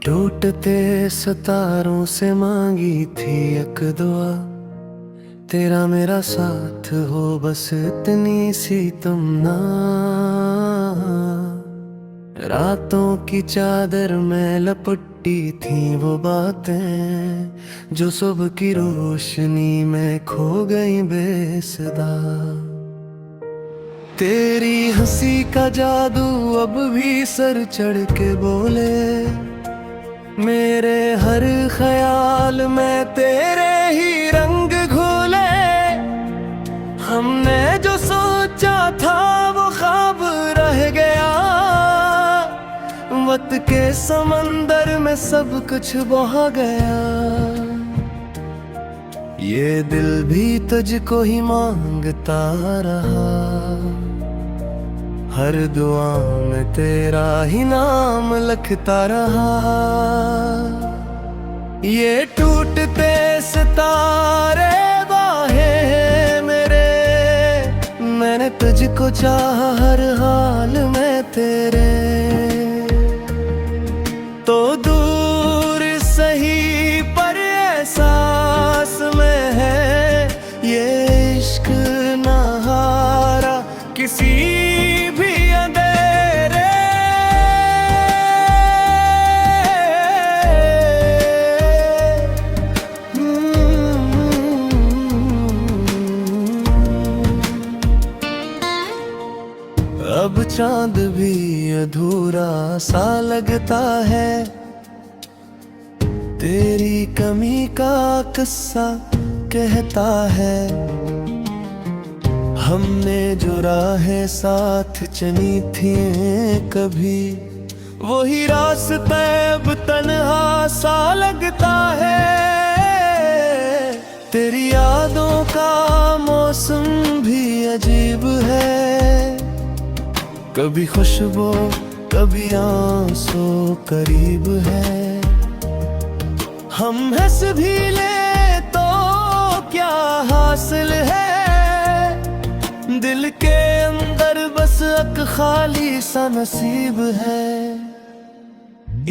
टूटते सितारों से मांगी थी एक दुआ, तेरा मेरा साथ हो बस इतनी सी तमन्ना। रातों की चादर में लपटी थी वो बातें जो सुबह की रोशनी में खो गई बेसदा। तेरी हंसी का जादू अब भी सर चढ़ के बोले, मेरे हर ख्याल में तेरे ही रंग घोले। हमने जो सोचा था वो ख्वाब रह गया, वक्त के समंदर में सब कुछ बहा गया। ये दिल भी तुझको ही मांगता रहा, हर दुआ में तेरा ही नाम लिखता रहा। ये टूटते सितारे बाहे मेरे, मैंने तुझको चाहा हर हाल में तेरे। तो दूर सही पर एहसास में है, ये इश्क ना हारा किसी अब चांद भी अधूरा सा लगता है, तेरी कमी का किस्सा कहता है। हमने जो राहें साथ चली थी कभी, वही रास्ते अब तन्हा सा लगता है। तेरी यादों का मौसम भी अजीब है, कभी खुशबू कभी आंसू करीब है। हम हंस भी ले तो क्या हासिल है, दिल के अंदर बस एक खाली सा नसीब है।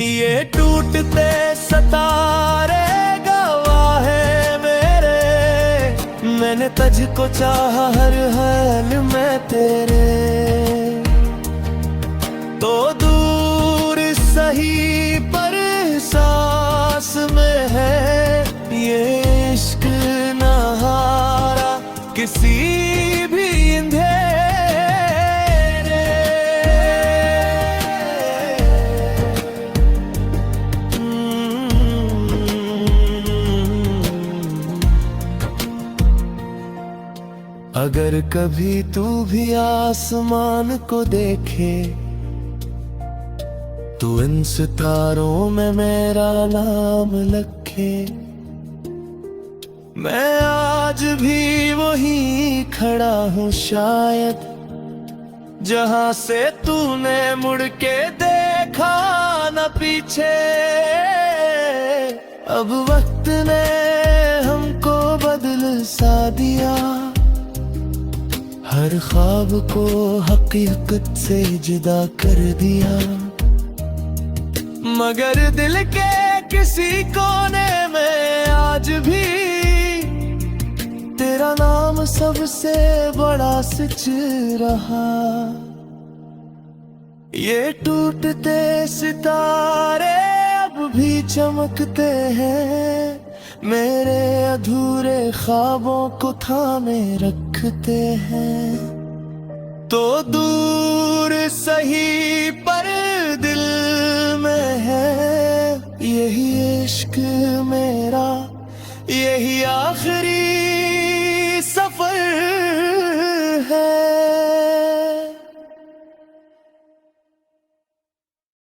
ये टूटते सितारे गवाह है मेरे, मैंने तुझको चाहा हर हाल में तेरे। तो दूर सही पर एहसास में है, ये इश्क ना हारा किसी भी अंधेरे। अगर कभी तू भी आसमान को देखे, तू इन सितारों में मेरा नाम लिखे। मैं आज भी वही खड़ा हूँ शायद, जहाँ से तूने मुड़ के देखा न पीछे। अब वक्त ने हमको बदल सा दिया, हर ख्वाब को हकीकत से जुदा कर दिया। मगर दिल के किसी कोने में आज भी तेरा नाम सबसे बड़ा सच रहा। ये टूटते सितारे अब भी चमकते हैं, मेरे अधूरे ख्वाबों को थामे रखते हैं। तो दूर सही पर दिल में है, यही इश्क मेरा, यही आखिरी